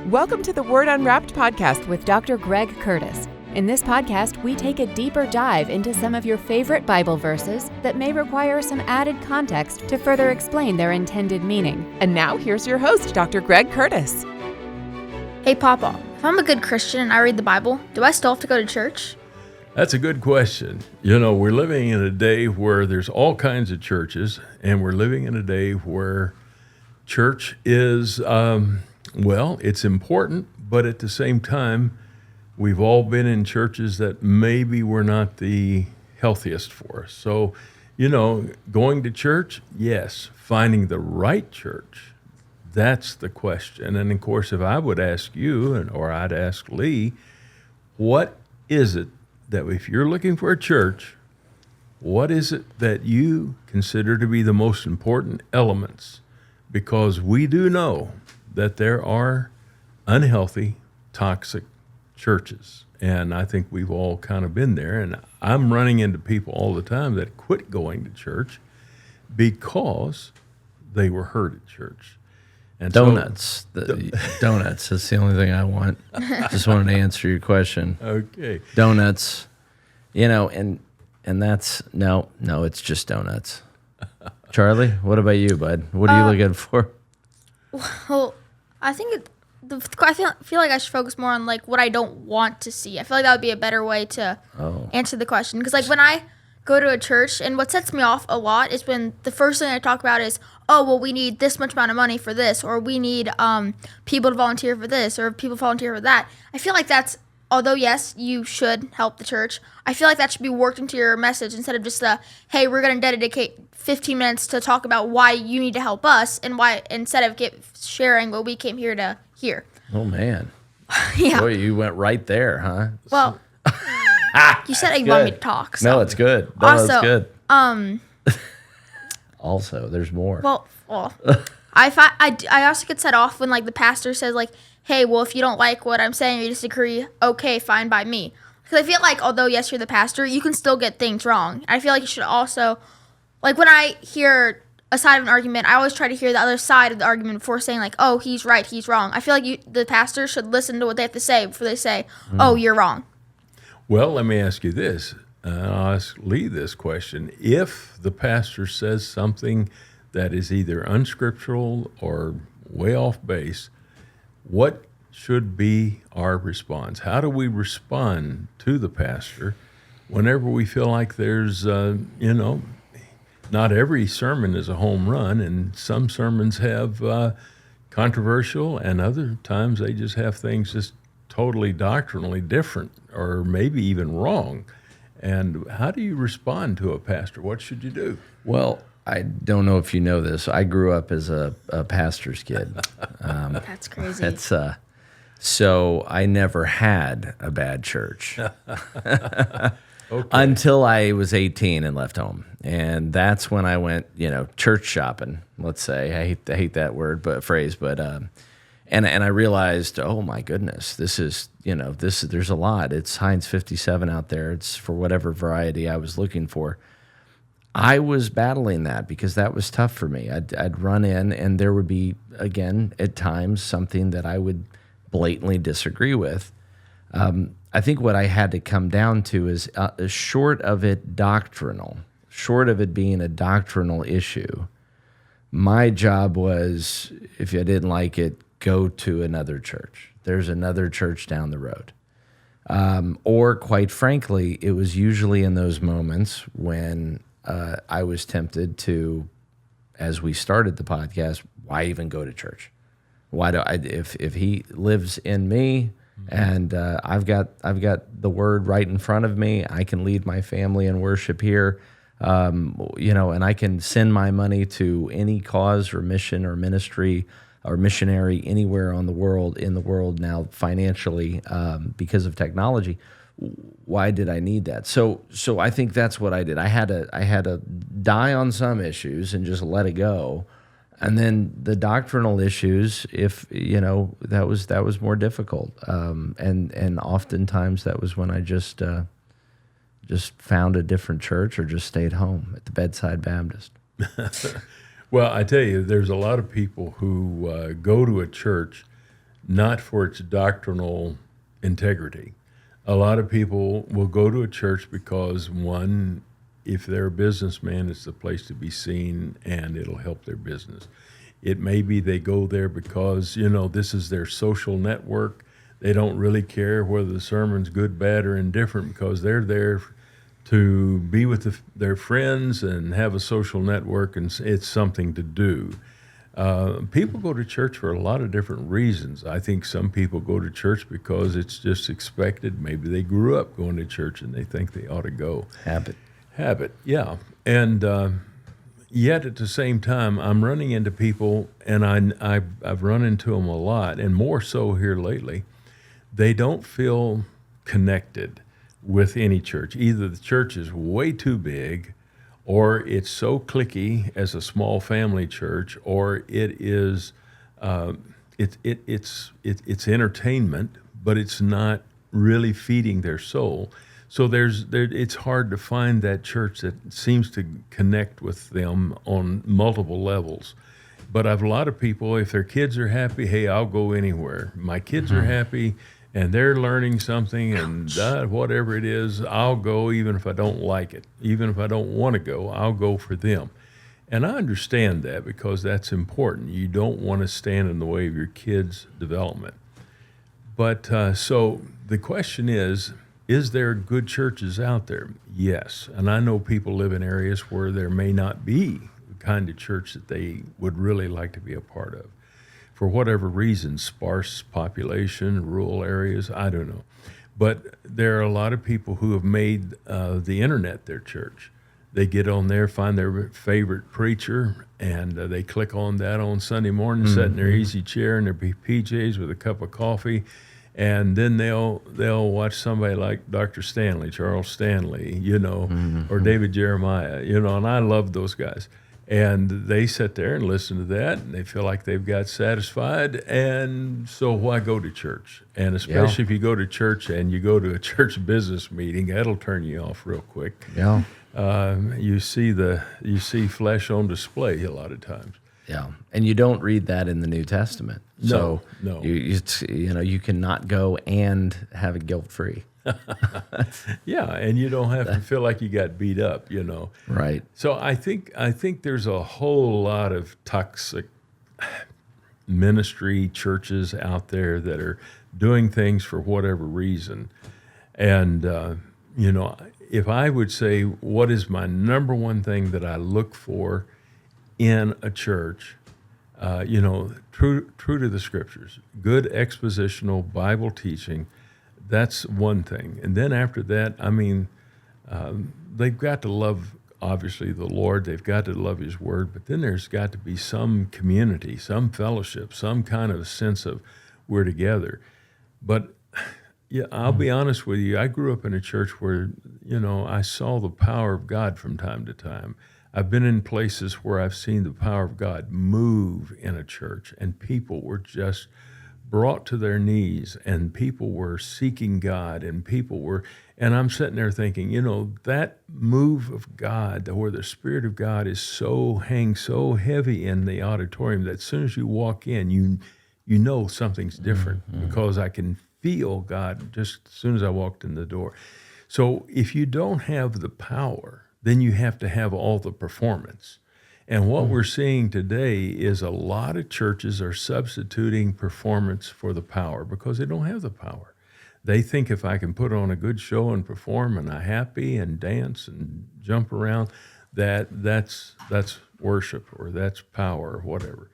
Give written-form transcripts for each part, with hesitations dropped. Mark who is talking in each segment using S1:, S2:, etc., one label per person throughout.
S1: Welcome to the Word Unwrapped podcast with Dr. Gregg Curtis. In this podcast, we take a deeper dive into some of your favorite Bible verses that may require some added context to further explain their intended meaning. And now, here's your host, Dr. Gregg Curtis.
S2: Hey, Papa, if I'm a good Christian and I read the Bible, do I still have to go to church?
S3: That's a good question. You know, we're living in a day where there's all kinds of churches, and we're living in a day where church is, it's important, but at the same time, we've all been in churches that maybe were not the healthiest for us. So, you know, going to church, yes. Finding the right church, that's the question. And of course, if I would ask you, or I'd ask Lee, what is it that if you're looking for a church, what is it that you consider to be the most important elements? Because we do know that there are unhealthy, toxic churches. And I think we've all kind of been there. And I'm running into people all the time that quit going to church because they were hurt at church. And
S4: donuts. Donuts. That's the only thing I want. Just wanted to answer your question.
S3: Okay.
S4: Donuts. You know, and that's, no, it's just donuts. Charlie, what about you, bud? What are you looking for?
S2: Well, I think I feel like I should focus more on like what I don't want to see. I feel like that would be a better way to answer the question. Because like when I go to a church, and what sets me off a lot is when the first thing I talk about is, oh, well, we need this much amount of money for this, or we need people to volunteer for this, or people volunteer for that. I feel like that's, although yes, you should help the church, I feel like that should be worked into your message instead of just hey, we're going to dedicate 15 minutes to talk about why you need to help us, and why, instead of sharing what we came here to hear.
S4: Oh, man.
S2: Yeah.
S4: Boy, you went right there, huh?
S2: Well, you said you want me to talk. So.
S4: No, it's good. No,
S2: also,
S4: it's good. Also, there's more.
S2: Well, I also get set off when like the pastor says like, hey, well, if you don't like what I'm saying or you disagree, okay, fine by me. Because I feel like although, yes, you're the pastor, you can still get things wrong. I feel like you should also, like when I hear a side of an argument, I always try to hear the other side of the argument before saying like, oh, he's right, he's wrong. I feel like the pastor should listen to what they have to say before they say, oh, you're wrong.
S3: Well, let me ask you this. I'll ask Lee this question. If the pastor says something that is either unscriptural or way off base, what should be our response? How do we respond to the pastor whenever we feel like there's, not every sermon is a home run, and some sermons have controversial, and other times they just have things just totally doctrinally different or maybe even wrong. And how do you respond to a pastor? What should you do?
S4: Well, I don't know if you know this. I grew up as a pastor's kid.
S2: That's crazy.
S4: So I never had a bad church.
S3: Okay.
S4: Until I was 18 and left home. And that's when I went, church shopping, let's say. I hate that phrase, but and I realized, oh my goodness, this is, there's a lot. It's Heinz 57 out there. It's for whatever variety I was looking for. I was battling that because that was tough for me. I'd run in and there would be, again, at times, something that I would blatantly disagree with. I think what I had to come down to is short of it being a doctrinal issue, my job was, if I didn't like it, go to another church. There's another church down the road. Or quite frankly, it was usually in those moments when I was tempted to, as we started the podcast, why even go to church? Why do if he lives in me, and I've got the word right in front of me, I can lead my family in worship here, and I can send my money to any cause or mission or ministry or missionary anywhere in the world now financially because of technology. Why did I need that? So I think that's what I did. I had to die on some issues and just let it go. And then the doctrinal issues, that was more difficult, and oftentimes that was when I just found a different church or just stayed home at the Bedside Baptist.
S3: Well, I tell you, there's a lot of people who go to a church not for its doctrinal integrity. A lot of people will go to a church because, one, if they're a businessman, it's the place to be seen and it'll help their business. It may be they go there because, this is their social network. They don't really care whether the sermon's good, bad, or indifferent because they're there to be with their friends and have a social network, and it's something to do. People go to church for a lot of different reasons. I think some people go to church because it's just expected. Maybe they grew up going to church and they think they ought to go. Habit, yeah. And yet at the same time, I'm running into people, and I've run into them a lot, and more so here lately. They don't feel connected with any church. Either the church is way too big, or it's so cliquey as a small family church, or it is it's entertainment, but it's not really feeding their soul. So it's hard to find that church that seems to connect with them on multiple levels. But I've a lot of people, if their kids are happy, hey, I'll go anywhere. My kids are happy and they're learning something, and whatever it is, I'll go even if I don't like it. Even if I don't want to go, I'll go for them. And I understand that because that's important. You don't want to stand in the way of your kids' development. But so the question is there good churches out there? Yes. And I know people live in areas where there may not be the kind of church that they would really like to be a part of. For whatever reason, sparse population, rural areas, I don't know. But there are a lot of people who have made the internet their church. They get on there, find their favorite preacher, and they click on that on Sunday morning, sit in their easy chair in their PJs with a cup of coffee, and then they'll watch somebody like Dr. Stanley, Charles Stanley, or David Jeremiah, and I love those guys. And they sit there and listen to that, and they feel like they've got satisfied, and so why go to church? And especially if you go to church and you go to a church business meeting, that'll turn you off real quick.
S4: Yeah.
S3: You see flesh on display a lot of times.
S4: Yeah, and you don't read that in the New Testament.
S3: No.
S4: You cannot go and have it guilt-free.
S3: Yeah, and you don't have to feel like you got beat up,
S4: Right.
S3: So I think there's a whole lot of toxic ministry churches out there that are doing things for whatever reason. And, if I would say what is my number one thing that I look for in a church, true to the scriptures, good expositional Bible teaching, that's one thing. And then after that, they've got to love, obviously, the Lord. They've got to love His Word. But then there's got to be some community, some fellowship, some kind of sense of we're together. But yeah, I'll be honest with you. I grew up in a church where, I saw the power of God from time to time. I've been in places where I've seen the power of God move in a church, and people were just brought to their knees, and people were seeking God, and and I'm sitting there thinking, that move of God, where the Spirit of God hangs so heavy in the auditorium that as soon as you walk in, you know something's different because I can feel God just as soon as I walked in the door. So if you don't have the power, then you have to have all the performance. And what we're seeing today is a lot of churches are substituting performance for the power because they don't have the power. They think if I can put on a good show and perform and I'm happy and dance and jump around, that's worship or that's power or whatever.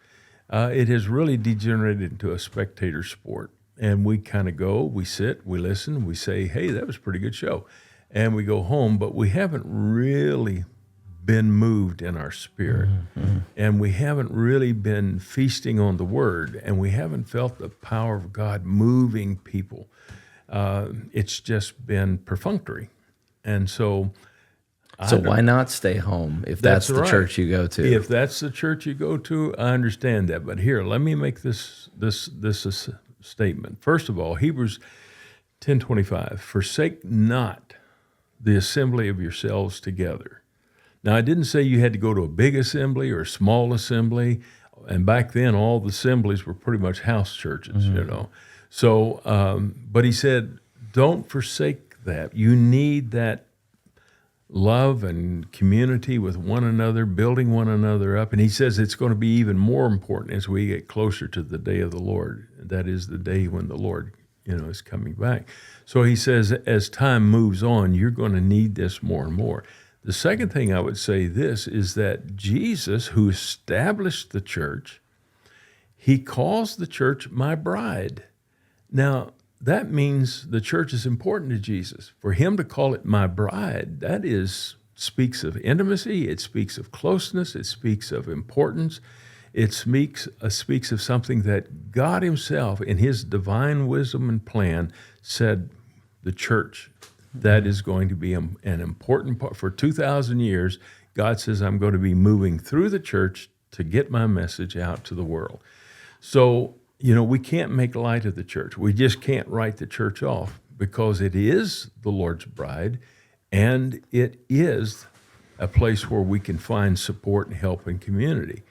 S3: It has really degenerated into a spectator sport. And we kind of go, we sit, we listen, we say, hey, that was a pretty good show. And we go home, but we haven't really been moved in our spirit. And we haven't really been feasting on the Word, and we haven't felt the power of God moving people. It's just been perfunctory. And so
S4: why not stay home if that's the
S3: right.
S4: church you go to?
S3: If that's the church you go to, I understand that. But here, let me make this statement. First of all, Hebrews 10:25, forsake not the assembly of yourselves together. Now, I didn't say you had to go to a big assembly or a small assembly. And back then, all the assemblies were pretty much house churches, you know. So, but he said, don't forsake that. You need that love and community with one another, building one another up. And he says it's going to be even more important as we get closer to the day of the Lord. That is the day when the Lord, is coming back. So he says, as time moves on, you're going to need this more and more. The second thing I would say this is that Jesus, who established the church, he calls the church my bride. Now, that means the church is important to Jesus. For him to call it my bride, that speaks of intimacy, it speaks of closeness, it speaks of importance, it speaks of something that God himself, in his divine wisdom and plan, said the church, that is going to be an important part. For 2,000 years, God says, I'm going to be moving through the church to get my message out to the world. So, we can't make light of the church. We just can't write the church off because it is the Lord's bride, and it is a place where we can find support and help and community.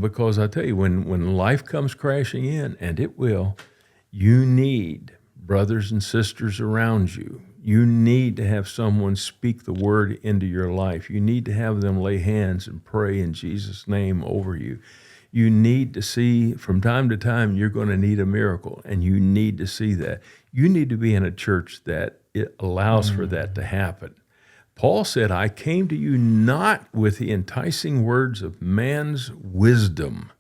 S3: Because I tell you, when life comes crashing in, and it will, you need brothers and sisters around you. You need to have someone speak the word into your life. You need to have them lay hands and pray in Jesus' name over you. You need to see, from time to time, you're going to need a miracle, and you need to see that. You need to be in a church that it allows for that to happen. Paul said, I came to you not with the enticing words of man's wisdom,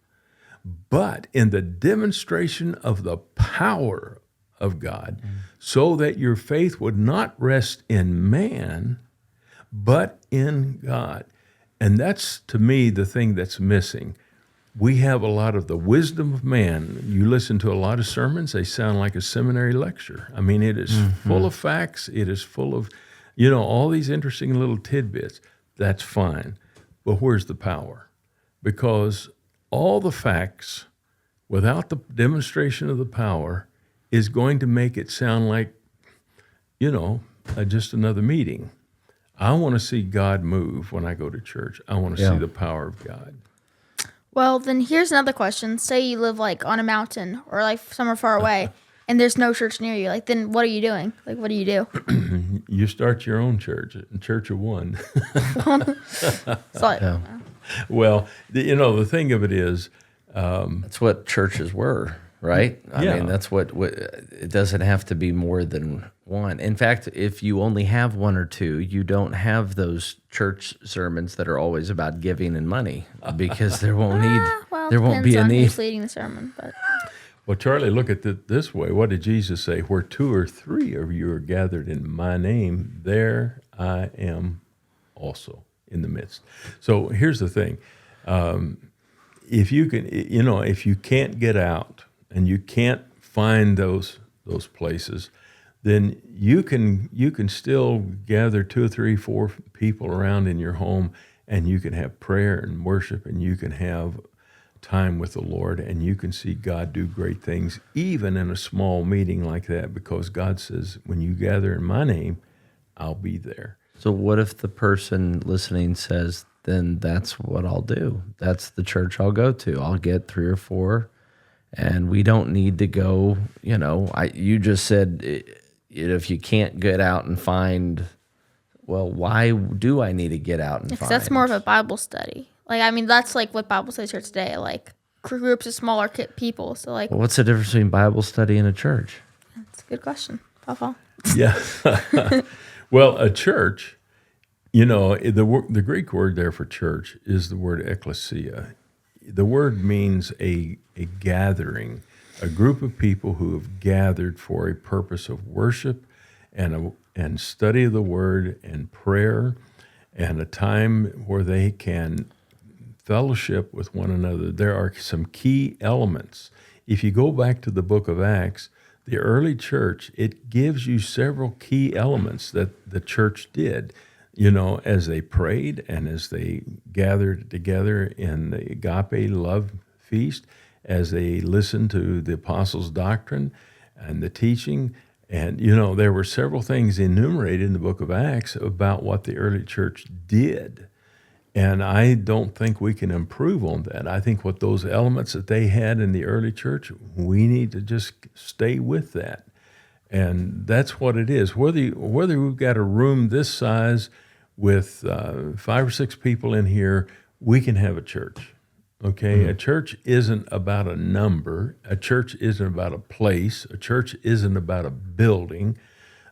S3: but in the demonstration of the power of God, so that your faith would not rest in man, but in God. And that's, to me, the thing that's missing. We have a lot of the wisdom of man. You listen to a lot of sermons, they sound like a seminary lecture. I mean, it is full of facts. It is full of, all these interesting little tidbits. That's fine. But where's the power? Because all the facts, without the demonstration of the power, is going to make it sound like, just another meeting. I want to see God move when I go to church. I want to see the power of God.
S2: Well, then here's another question. Say you live on a mountain or somewhere far away and there's no church near you. Then what are you doing? What do you do?
S3: You start your own church, a church of one. Well, the thing of it is...
S4: that's what churches were, right? I mean, that's what it doesn't have to be more than one. In fact, if you only have one or two, you don't have those church sermons that are always about giving and money because there won't be a need.
S2: Who's leading the sermon, but
S3: well, Charlie, look at it this way. What did Jesus say? Where 2 or 3 of you are gathered in my name, there I am also in the midst. So here's the thing. If you can, if you can't get out and you can't find those places, then you can still gather 2 or 3, 4 people around in your home, and you can have prayer and worship, and you can have time with the Lord, and you can see God do great things, even in a small meeting like that, because God says, when you gather in my name, I'll be there.
S4: So what if the person listening says, then that's what I'll do. That's the church I'll go to. I'll get 3 or 4, and we don't need to go, you just said if you can't get out and find, well, why do I need to get out and find?
S2: That's more of a Bible study. That's what Bible studies are today, groups of smaller people. So
S4: well, what's the difference between Bible study and a church?
S2: That's a good question, Papa.
S3: Yeah. Well, a church... the Greek word there for church is the word ekklesia. The word means a gathering, a group of people who have gathered for a purpose of worship and study of the word and prayer and a time where they can fellowship with one another. There are some key elements. If you go back to the book of Acts, the early church, it gives you several key elements that the church did. As they prayed and as they gathered together in the agape love feast, as they listened to the apostles' doctrine and the teaching. And, there were several things enumerated in the book of Acts about what the early church did. And I don't think we can improve on that. I think what those elements that they had in the early church, we need to just stay with that. And that's what it is. Whether we've got a room this size with 5 or 6 people in here, we can have a church. Okay? A church isn't about a number. A church isn't about a place. A church isn't about a building.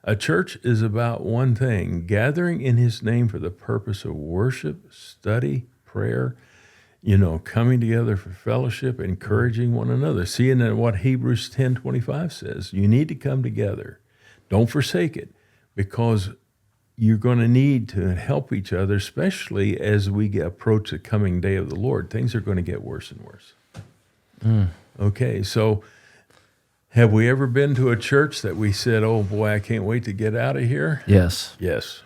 S3: A church is about one thing, gathering in his name for the purpose of worship, study, prayer, coming together for fellowship, encouraging one another. Seeing that what Hebrews 10:25 says, you need to come together. Don't forsake it, because you're going to need to help each other, especially as we approach the coming day of the Lord. Things are going to get worse and worse. Okay, so have we ever been to a church that we said, oh boy, I can't wait to get out of here?
S4: Yes.
S3: Yes,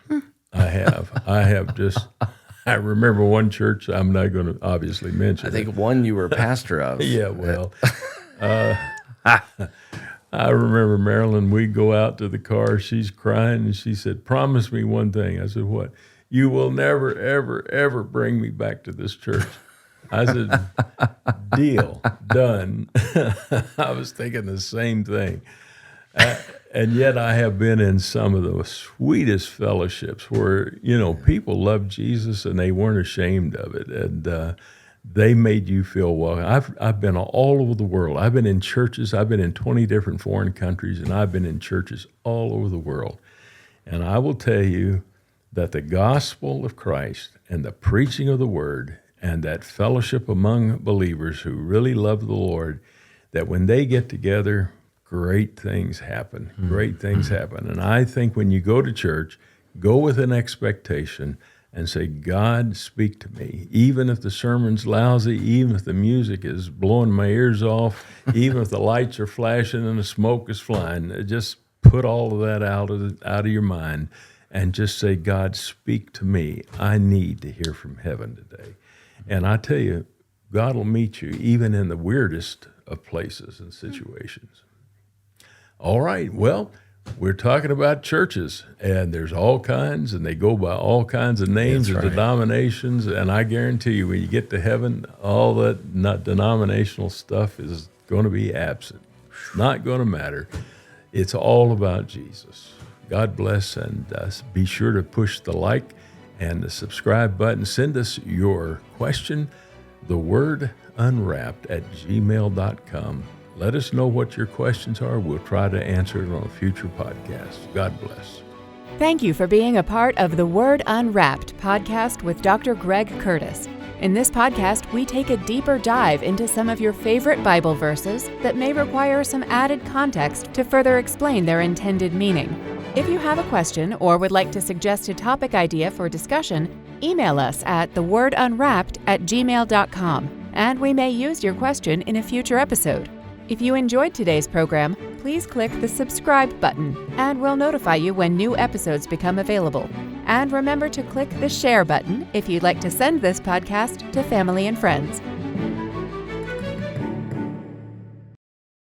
S3: I have. I remember one church I'm not going to obviously mention.
S4: I think one you were pastor of.
S3: Yeah, well, I remember Marilyn, we'd go out to the car, she's crying, and she said, promise me one thing. I said, what? You will never, ever, ever bring me back to this church. I said, deal, done. I was thinking the same thing. And yet I have been in some of the sweetest fellowships where, people loved Jesus and they weren't ashamed of it. And they made you feel welcome. I've been all over the world. I've been in churches. I've been in 20 different foreign countries, and I've been in churches all over the world. And I will tell you that the gospel of Christ and the preaching of the word and that fellowship among believers who really love the Lord, that when they get together, great things happen. Great things happen. And I think when you go to church, go with an expectation and say, God, speak to me. Even if the sermon's lousy, even if the music is blowing my ears off, even if the lights are flashing and the smoke is flying, just put all of that out of your mind and just say, God, speak to me. I need to hear from heaven today. And I tell you, God will meet you even in the weirdest of places and situations. All right, well, we're talking about churches, and there's all kinds, and they go by all kinds of names and denominations, and I guarantee you when you get to heaven, all that not denominational stuff is going to be absent. It's not going to matter. It's all about Jesus. God bless, and be sure to push the like and the subscribe button. Send us your question, thewordunwrapped@gmail.com. Let us know what your questions are. We'll try to answer it on a future podcast. God bless.
S1: Thank you for being a part of the Word Unwrapped podcast with Dr. Gregg Curtis. In this podcast, we take a deeper dive into some of your favorite Bible verses that may require some added context to further explain their intended meaning. If you have a question or would like to suggest a topic idea for discussion, email us at thewordunwrapped@gmail.com, and we may use your question in a future episode. If you enjoyed today's program, please click the subscribe button, and we'll notify you when new episodes become available. And remember to click the share button if you'd like to send this podcast to family and friends.